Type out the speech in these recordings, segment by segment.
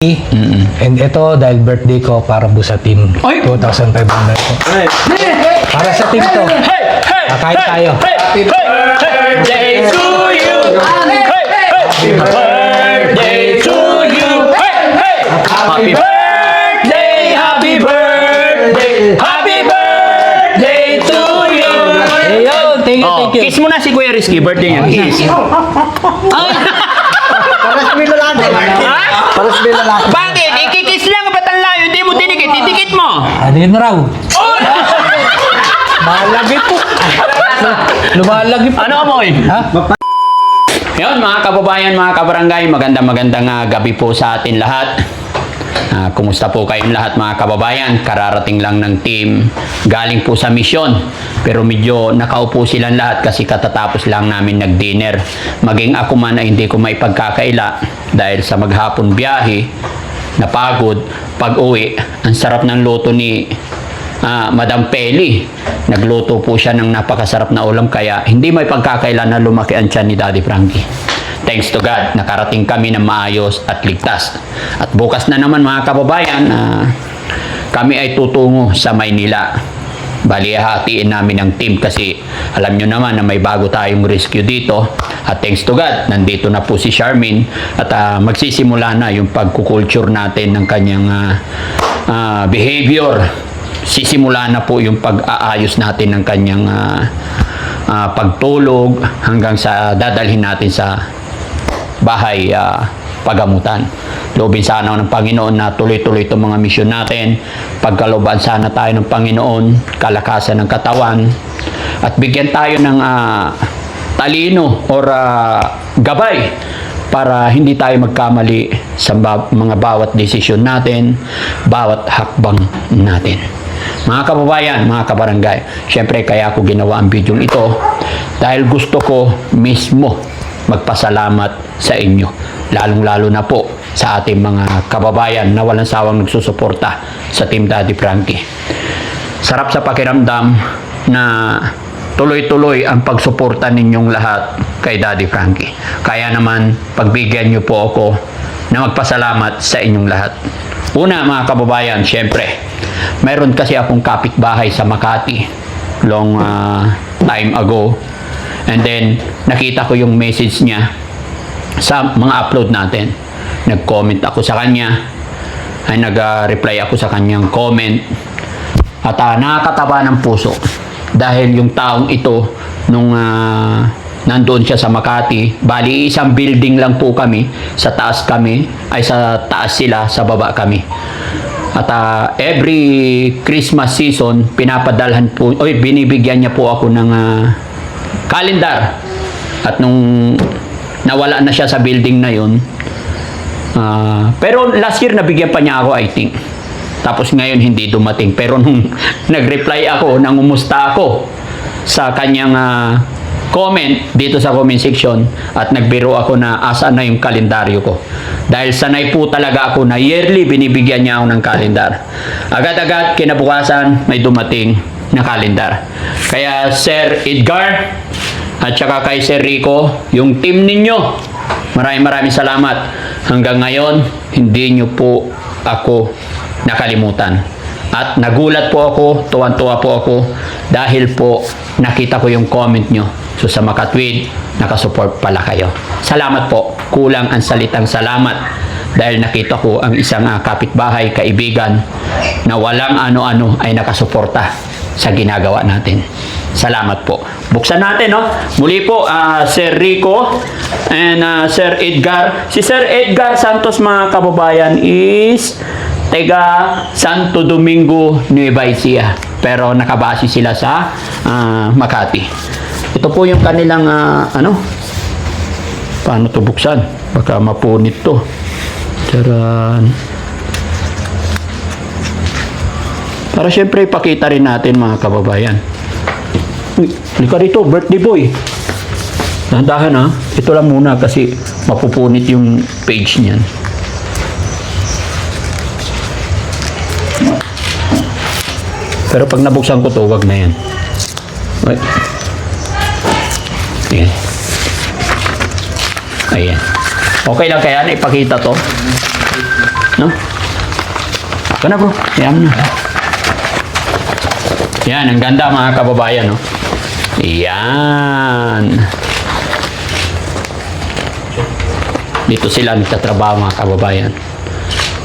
And ito, dahil birthday ko, para po sa team. Ay! 2,500 po. Para sa team to. Kakain tayo. Happy birthday to you. Happy birthday to you. Happy birthday, happy birthday, happy birthday to you. Ayun, thank you. Kiss mo na si Kuya Rizky, birthday niya. Kiss. Paras may lalaki. Ha? Paras may lalaki. Bakit? Ikikiss lang, ba't ang layo? Hindi mo tinikit, titikit mo. Ano yun raw? Malagi po. Lumalagi po. Ano amoy? Ha? Yun, mga kababayan, mga kabarangay, magandang gabi po sa atin lahat. Kumusta po kayong lahat, mga kababayan? Kararating lang ng team, galing po sa misyon. Pero medyo nakaupo silang lahat kasi katatapos lang namin nag-dinner. Maging ako man ay hindi ko maipagkakaila dahil sa maghapon biyahe, napagod, pag-uwi. Ang sarap ng luto ni Madam Peli. Nagluto po siya ng napakasarap na ulam kaya hindi may pagkakaila na lumaki ang tiyan ni Daddy Frankie. Thanks to God, nakarating kami ng maayos at ligtas. At bukas na naman, mga kababayan, kami ay tutungo sa Maynila. Bali, hatiin namin ang team kasi alam nyo naman na may bago tayong rescue dito. At thanks to God, nandito na po si Charmaine at magsisimula na yung pagkukulture natin ng kanyang behavior. Sisimula na po yung pag-aayos natin ng kanyang pagtulog hanggang sa dadalhin natin sa bahay pagamutan. Loobin sana ng Panginoon na tuloy-tuloy itong mga misyon natin. Pagkalooban sana tayo ng Panginoon, kalakasan ng katawan, at bigyan tayo ng talino or gabay para hindi tayo magkamali sa mga bawat desisyon natin, bawat hakbang natin. Mga kababayan, mga kabarangay, syempre kaya ako ginawa ang video ito dahil gusto ko mismo magpasalamat sa inyo. Lalong-lalo na po sa ating mga kababayan na walang sawang nagsusuporta sa Team Daddy Frankie. Sarap sa pakiramdam na tuloy-tuloy ang pagsuporta ninyong lahat kay Daddy Frankie. Kaya naman, pagbigyan niyo po ako na magpasalamat sa inyong lahat. Una, mga kababayan, syempre, mayroon kasi akong kapitbahay sa Makati long time ago. And then, nakita ko yung message niya sa mga upload natin. Nag-comment ako sa kanya. Ay nag-reply ako sa kanyang comment. At nakakataba ng puso. Dahil yung taong ito, nung nandoon siya sa Makati, bali isang building lang po kami. Sa taas kami, ay sa taas sila, sa baba kami. At every Christmas season, pinapadalhan po, binibigyan niya po ako ng calendar. At nung nawala na siya sa building na yun, pero last year nabigyan pa niya ako, I think. Tapos ngayon hindi dumating. Pero nung nag-reply ako, nangumusta ako sa kanyang comment dito sa comment section at nagbiro ako na asa na yung kalendaryo ko. Dahil sanay po talaga ako na yearly binibigyan niya ako ng kalendar. Agad-agad kinabukasan may dumating na kalendar. Kaya Sir Edgar at saka kay Sir Rico, yung team ninyo, maraming salamat. Hanggang ngayon, hindi nyo po ako nakalimutan. At nagulat po ako, tuwan-tuwa po ako, dahil po nakita ko yung comment nyo. So sa Makatwid, nakasupport pala kayo. Salamat po. Kulang ang salitang salamat. Dahil nakita ko ang isang kapitbahay, kaibigan, na walang ano-ano ay nakasuporta sa ginagawa natin. Salamat po. Buksan natin, no? Muli po, Sir Rico and Sir Edgar. Si Sir Edgar Santos, mga kababayan, is taga Santo Domingo, Nueva Ecija. Pero nakabase sila sa Makati. Ito po yung kanilang, paano to buksan? Baka mapunit to. Charan. Para syempre ipakita rin natin, mga kababayan. Lika rito, birthday boy. Dahan-dahan ha. Ito lang muna kasi mapupunit yung page niyan. Pero pag nabuksan ko to, wag na yan. Wait. Ayan. Ayan. Okay lang kaya na ipakita to? no? Ito na, bro. Yan na. Yan, ang ganda mga kababayan, no? Yan. Dito sila nagtatrabaho mga kababayan.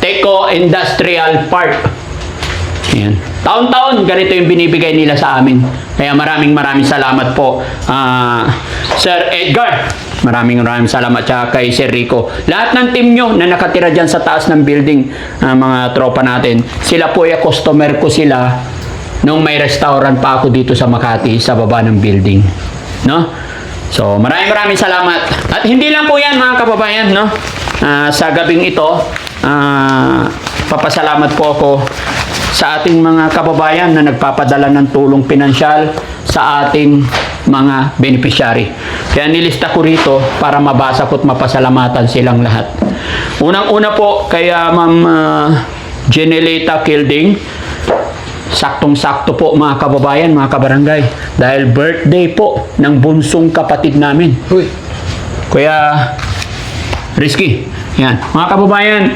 Teco Industrial Park. Yan. Taon-taon, ganito yung binibigay nila sa amin. Kaya maraming salamat po, Sir Edgar. Maraming salamat tsaka kay Sir Rico. Lahat ng team nyo na nakatira dyan sa taas ng building, mga tropa natin, sila po ay customer ko sila nung may restaurant pa ako dito sa Makati, sa baba ng building. No? So, maraming salamat. At hindi lang po yan mga kababayan, no? Sa gabing ito, papasalamat po ako sa ating mga kababayan na nagpapadala ng tulong pinansyal sa ating mga beneficiary. Kaya nilista ko rito para mabasa ko at mapasalamatan silang lahat. Unang-una po kay Ma'am Jenelita Kilding. Saktong-sakto po mga kababayan, mga kabarangay. Dahil birthday po ng bunsong kapatid namin. Uy. Kuya Rizky. Yan. Mga kababayan,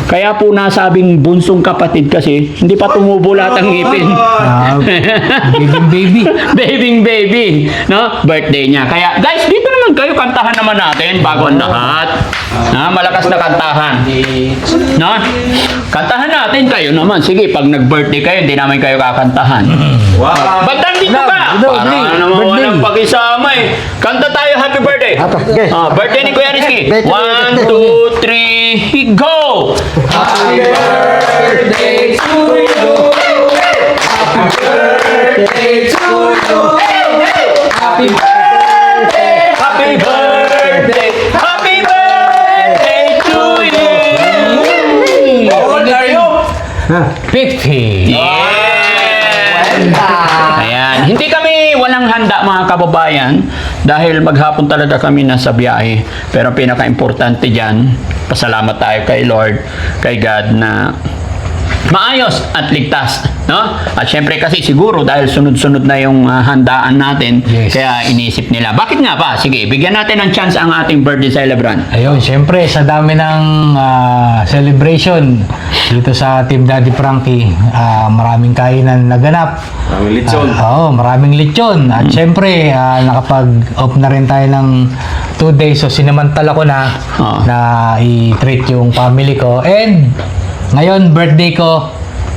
kaya po nasabing bunsong kapatid kasi hindi pa tumubo lahat ang ngipin. Baby. baby. No? Birthday niya. Kaya guys, dito naman kayo, kantahan naman natin bago ang lahat. Malakas na kantahan. No? Kantahan natin kayo naman. Sige, pag nag-birthday kayo, hindi namin kayo kakantahan. Wow. Ba't nandito ka? Para naman walang pakisama eh. Kanta tayo, happy birthday. Okay. Birthday ni Kuya Rizky. 1, 2, 3, go! Happy birthday to you. Happy birthday to you. Happy birthday. Happy birthday! Happy birthday to you! How old are you? 50. Yeah! Ayan. Hindi kami walang handa mga kababayan dahil maghapon talaga kami nasa biyahe. Pero pinaka-importante dyan, pasalamat tayo kay Lord, kay God na maayos at ligtas, no? At syempre kasi siguro dahil sunod-sunod na yung handaan natin, Yes. kaya inisip nila. Bakit nga ba? Sige, bigyan natin ng chance ang ating birthday celebrant. Ayun, syempre sa dami ng celebration dito sa Team Daddy Frankie, maraming kainan naganap. Maraming lechon. Maraming lechon. At syempre, nakapag-off na rin tayo ng 2 days. So, sinamantala ko na na i-treat yung family ko. And ngayon, birthday ko,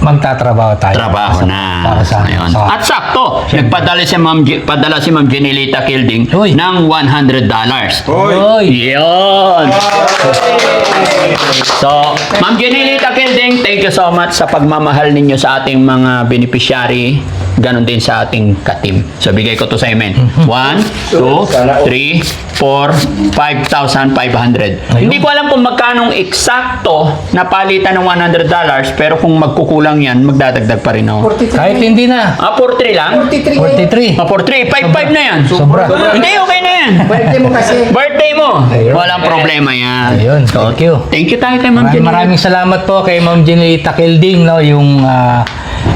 magtatrabaho tayo. Trabaho na. Para sa Ayun. At sakto, nagpadala si Ma'am Jenelita Kilding Uy. ng $100. Oy. Yun! So, Ma'am Jenelita Kilding, thank you so much sa pagmamahal ninyo sa ating mga beneficiary. Ganon din sa ating ka-team. So, bigay ko to sa amen. 1, 2, 3, 4, 5,500. Hindi ko alam kung magkanong eksakto na palitan ng $100, pero kung magkukulang yan, magdadagdag pa rin ako. Kahit hindi na. 43 lang? 43. 43, 5,500 na yan. Sobra. Hindi, okay na yan. Birthday mo kasi. Birthday mo. Ayun. Walang problema yan. Ayun, thank you. Thank you tayo kay Ma'am Maraming salamat po kay Ma'am Jenelita Kilding, no, yung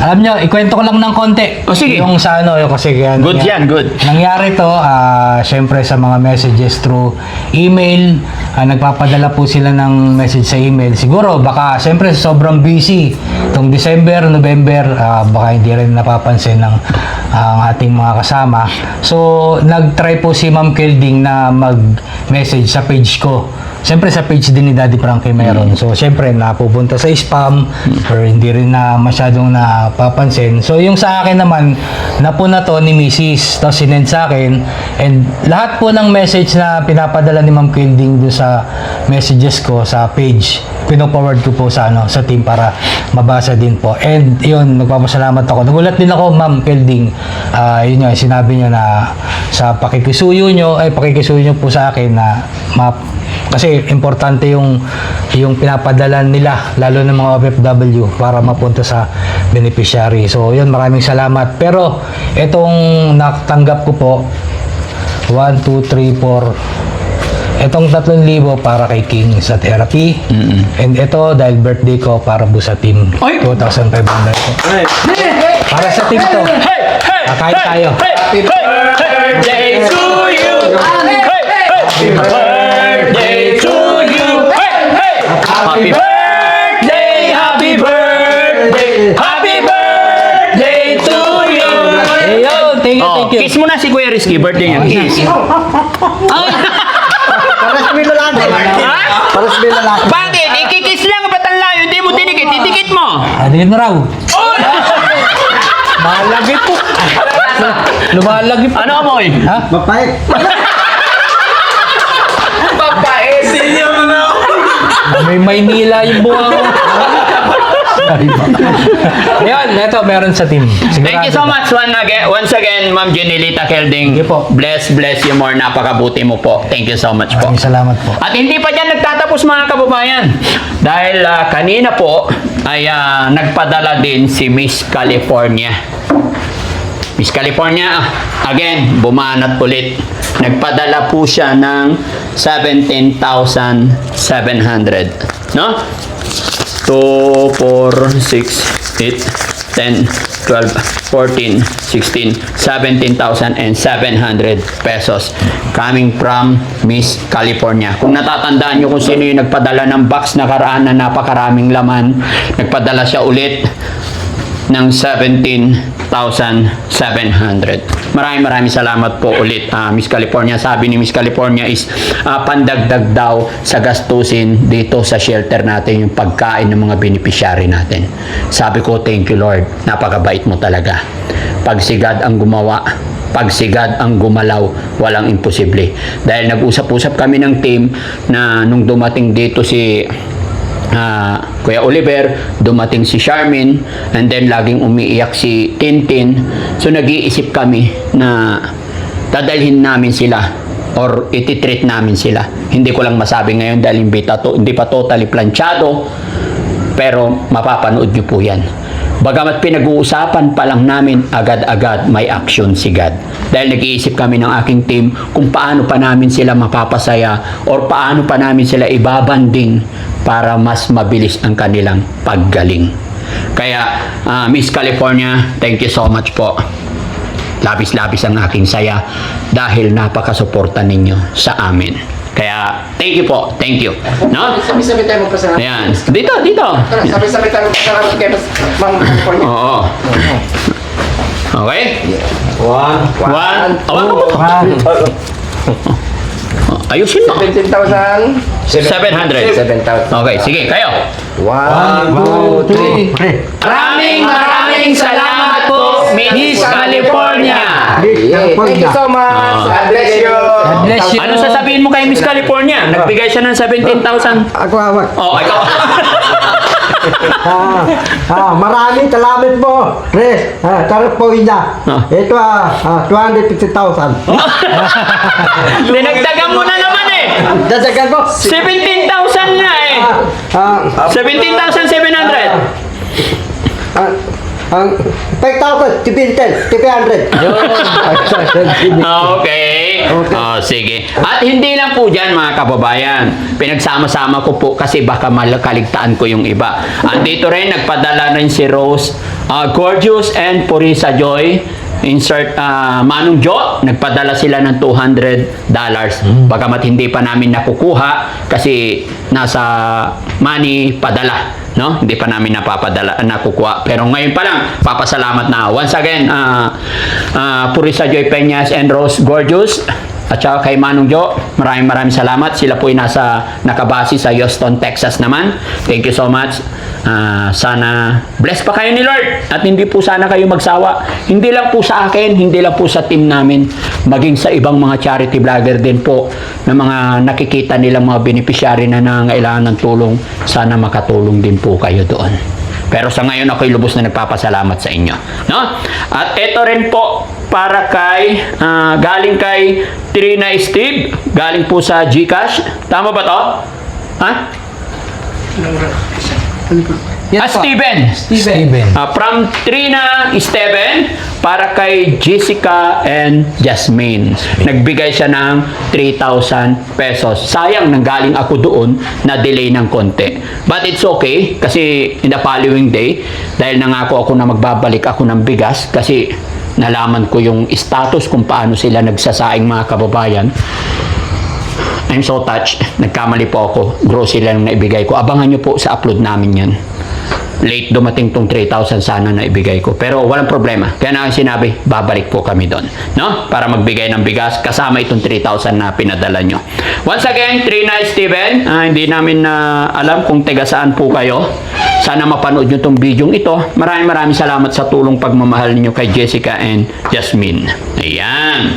alam nyo, ikwento ko lang ng konti. Oh, sige. Yung sa ano, yung kasi Good yan, good. Nangyari to, syempre sa mga messages through email, nagpapadala po sila ng message sa email. Siguro, baka, syempre, sobrang busy. Itong December, November, baka hindi rin napapansin ng ang ating mga kasama. So, nag-try po si Ma'am Kilding na mag-message sa page ko. Siyempre sa page din ni Daddy Frankie meron. So siyempre napupunta sa spam or hindi rin na masyadong napapansin. So yung sa akin naman, napuna to ni Mrs. Tapos sinend sa akin. And lahat po ng message na pinapadala ni Ma'am Kilding do sa messages ko sa page, pino-forward ko po sa sa team para mabasa din po. And yun, nagpapasalamat ako. Nagulat din ako, Ma'am Kilding. Yun yung sinabi niyo na sa pakikisuyo niyo po sa akin na kasi importante yung pinapadala nila, lalo ng mga OFW para mapunta sa beneficiary. So yun, maraming salamat. Pero itong natanggap ko po 1, 2, 3, 4, itong 3,000 para kay King sa therapy. And ito dahil birthday ko para po sa team. Ay! 2,500 po. Para sa team to. Kakain tayo. Happy birthday to you. Happy birthday to you. Happy birthday kiss mo na si Kuya Rizky, birthday niya. Kiss. Ay! Paras may lalaki. Ha? Paras may lalaki. Bakit? Ikikiss lang, ba't ang layo? Hindi mo tinikit, titikit mo. Adin mo raw. Malagi po. Lumalagi po. Ano amoy? Ha? Mapait. Papait. May Maynila yung bunga ko. Ayun, eto, meron sa team. Thank you so much once again, Ma'am Jenilita Kelding. Sige po. Bless you more. Napakabuti mo po. Thank you so much po. Maraming salamat po. At hindi pa dyan nagtatapos mga kababayan. Dahil kanina po ay nagpadala din si Miss California. Miss California, again, bumanat ulit. Nagpadala po siya ng 17,700. No? 2, 4, 6, 8, 10, 12, 14, 16, 17,700 pesos coming from Miss California. Kung natatandaan nyo kung sino yung nagpadala ng box nakaraan na napakaraming laman, nagpadala siya ulit ng 17,700. Maraming salamat po ulit, Miss California. Sabi ni Miss California is pandagdag daw sa gastusin dito sa shelter natin yung pagkain ng mga beneficiary natin. Sabi ko, thank you Lord. Napakabait mo talaga. Pagsigad ang gumawa, pagsigad ang gumalaw, walang imposible. Dahil nag-usap-usap kami ng team na nung dumating dito si Kuya Oliver, dumating si Charmin, and then laging umiiyak si Tintin. So nag-iisip kami na dadalhin namin sila or ititreat namin sila. Hindi ko lang masabi ngayon dahil hindi pa totally planchado, pero mapapanood nyo po yan. Bagamat pinag-uusapan pa lang namin, agad-agad may action si God. Dahil nag-iisip kami ng aking team kung paano pa namin sila mapapasaya or paano pa namin sila ibabanding para mas mabilis ang kanilang paggaling. Kaya, Miss California, thank you so much po. Labis-labis ang aking saya dahil napakasuporta ninyo sa amin. Kaya, thank you po. Thank you. No? Sabi-sabi tayo magpasalamat. Ayan. Dito. Sabi-sabi tayo magpasalamat kay Ma'am California. Oo. Okay? One. Ayusin mo. 17,700. 700. 7,000. Okay, sige, kayo. 1, 2, 3. Maraming salamat po, Miss California. Thank you so much. God bless you. God bless you. Ano sasabihin mo kay Miss California? Nagbigay siya ng 17,000. Ako awak. Oh, ikaw. Maraming salamat po. Chris, California. Ito 250,000. Dinagdagan mo na naman eh. Dadagan ko. 17,000 nga eh. 17,700. Ang 5,000, 300. Okay. Sige. At hindi lang po dyan mga kababayan. Pinagsama-sama ko po kasi baka malakaligtaan ko yung iba. Andito rin, nagpadala rin si Rose Gorgeous and Purisa Joy. Insert Manong Jo, nagpadala sila ng $200. Bagamat hindi pa namin nakukuha kasi nasa money padala. No? Hindi pa namin nakukuha. Pero ngayon pa lang, papasalamat na. Once again, Purisa Joy Peñas and Rose Gorgeous at saka kay Manong Jo, maraming salamat. Sila po ay nakabase sa Houston, Texas naman. Thank you so much. Sana bless pa kayo ni Lord at hindi po sana kayo magsawa. Hindi lang po sa akin, hindi lang po sa team namin, maging sa ibang mga charity vlogger din po na mga nakikita nilang mga beneficiary na nangailangan ng tulong. Sana makatulong din po kayo doon. Pero sa ngayon ako'y lubos na nagpapasalamat sa inyo, no? At ito rin po para kay galing kay Trina Steve, galing po sa GCash. Tama ba to? Ha? Steven. From Trina Steven para kay Jessica and Jasmine. Nagbigay siya ng 3,000 pesos. Sayang nanggaling ako doon na delay ng konti. But it's okay kasi in the following day, dahil nangako ako na magbabalik ako ng bigas kasi nalaman ko yung status kung paano sila nagsasaing mga kababayan. I'm so touched. Nagkamali po ako. Grocery lang na ibigay ko. Abangan nyo po sa upload namin yan. late dumating tong 3,000 sana na ibigay ko. Pero walang problema. Kaya na sinabi, babalik po kami doon. No? Para magbigay ng bigas kasama itong 3,000 na pinadala nyo. Once again, Trina Steven, hindi namin na alam kung taga saan po kayo. Sana mapanood nyo itong video ito. Maraming salamat sa tulong pagmamahal ninyo kay Jessica and Jasmine. Ayan.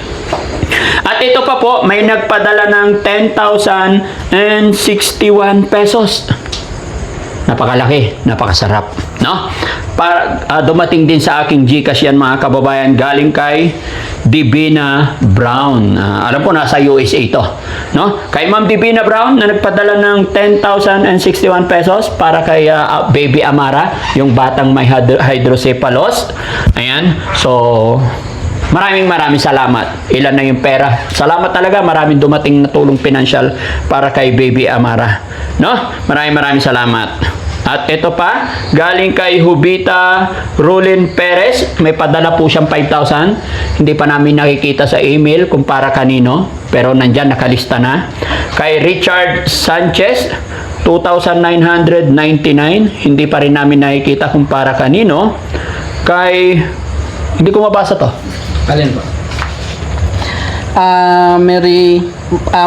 At ito pa po, may nagpadala ng 10,061 pesos. Napakalaki, napakasarap, no? Para dumating din sa aking GCash yan mga kababayan, galing kay Divina Brown. Alam po nasa USA ito, no? Kay Ma'am Divina Brown na nagpadala ng 10,061 pesos para kay Baby Amara, yung batang may hydrocephalus. Ayan. So maraming salamat. Ilan na yung pera. Salamat talaga, maraming dumating na tulong pinansyal para kay Baby Amara. No? Maraming salamat. At ito pa, galing kay Hubita Rulin Perez, may padala po siyang 5,000. Hindi pa namin nakikita sa email kung para kanino, pero nandyan, nakalista na. Kay Richard Sanchez, 2,999. Hindi pa rin namin nakikita kung para kanino. Kay, hindi ko mabasa to. Alin po?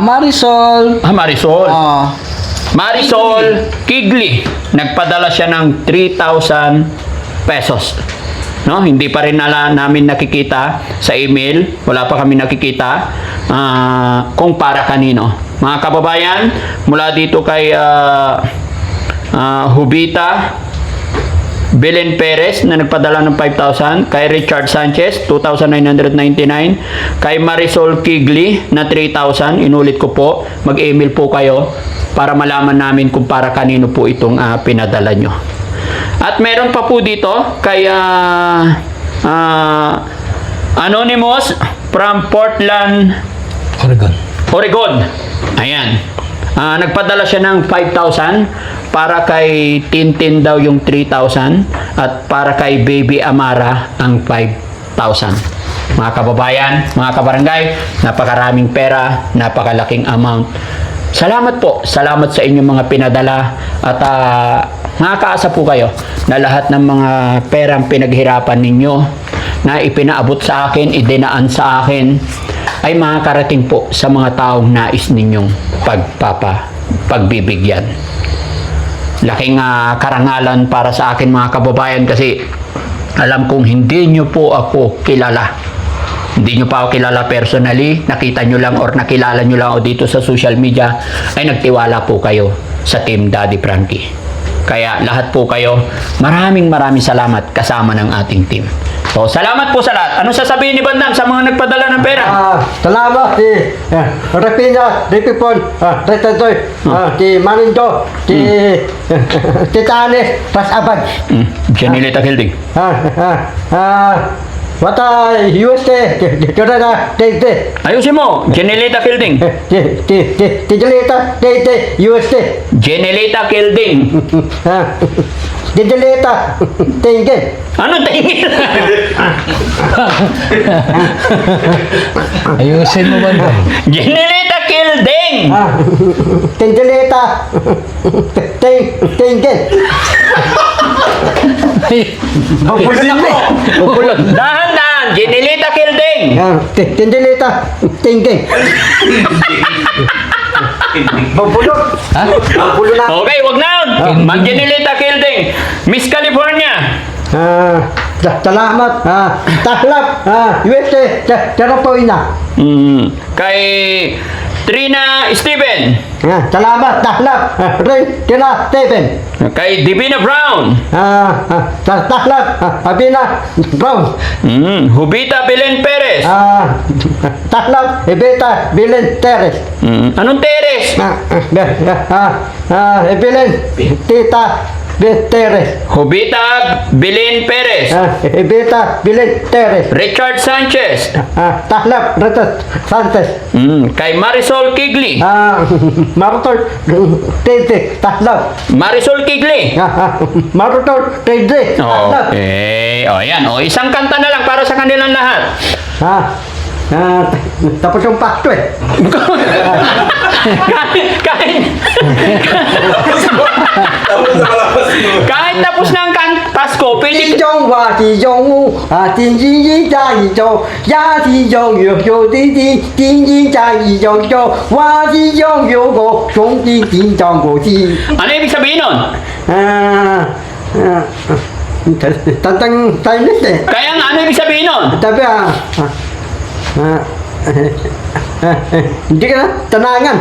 Marisol. Marisol. Marisol Kigli, nagpadala siya ng 3,000 pesos. No, hindi pa rin namin nakikita sa email, wala pa kami nakikita kung para kanino. Mga kababayan, mula dito kay Hubita Belen Perez na nagpadala ng 5,000, kay Richard Sanchez 2,999, kay Marisol Kigli na 3,000. Inulit ko po, mag-email po kayo para malaman namin kung para kanino po itong pinadala nyo. At meron pa po dito kay Anonymous from Portland, Oregon. Ayan. Nagpadala siya ng 5,000 para kay Tintin daw yung 3,000 at para kay Baby Amara ang 5,000. Mga kababayan, mga kabarangay, napakaraming pera, napakalaking amount. Salamat po. Salamat sa inyong mga pinadala at makakaasa po kayo na lahat ng mga perang pinaghirapan ninyo na ipinaabot sa akin, idinaan sa akin, ay makakarating po sa mga taong nais ninyong pagbibigyan. Laking karangalan para sa akin mga kababayan kasi alam kong hindi nyo po ako kilala. Hindi nyo pa ako kilala personally, nakita nyo lang or nakilala nyo lang ako dito sa social media, ay nagtiwala po kayo sa Team Daddy Frankie. Kaya lahat po kayo, maraming salamat kasama ng ating team. So, salamat po sa lahat. Anong sasabihin ni Bandam sa mga nagpadala ng pera? Salamat si Rapina, Ripipon, Retantoy, si Manindo, si Titanes, Pasabad. Janilita Hilding. Wata USA, Jorada, Tete. Ayusin mo, Janilita Hilding. Tijalita, Tete, USA. Janilita Hilding. Tijalita, Tete. Ano tingin? Ayusin mo ba ito? Janilita Hilding. Tijalita, Tete. Bubulot. Dahan-dahan, Janilita Hilding. Tijalita, Tete. Mabulot. Mabulot na. Okay, wag na yun. Ma'am Janilita Hilding. Miss California. Salamat. Tahlap. USA. Terapoina. Kay Trina Steven. Salamat. Tahlap. Ray. Trina Steven. Kay Divina Brown. Tahlap. Abina Brown. Hubita Belen Perez. Tahlap. Ebeta. Bilen Teres. Anong Teres? Bilen. Tita. Teres. Hubita Belen Perez. Ebeta. Bilen Teres. Richard Sanchez. Tahlap. Retas. Santos. Kay Marisol Kigli. Marutol. Tete. Tahlap. Marisol Kigli. Marutol. Tete. Tahlap. Okay. O, yan. O, isang kanta na lang para sa kanilang lahat. Tapos yung pasto eh. kahit tapos ng 体中午啊，天天一加一周，呀体中有滴滴，天天加一周周，哇体中有个兄弟天中国际。 Ano ibig sabihin nun? Tantang tayo nito eh. Kaya nga, ano ibig sabihin nun? Tapi hindi ka na tanangan.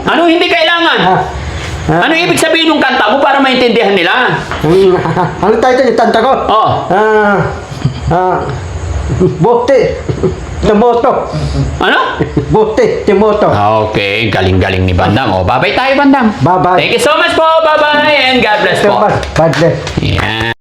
Ano hindi kailangan? Ano ibig sabihin ng kanta mo para maintindihan nila? Ano tayo ito? Tanta ko? Oh. Bote. Timoto. Ano? Bote. Timoto. Okay, galing-galing ni Bandam. O, bye-bye tayo, Bandam. Bye-bye. Thank you so much po. Bye-bye and God bless po. Bad bless. Yan.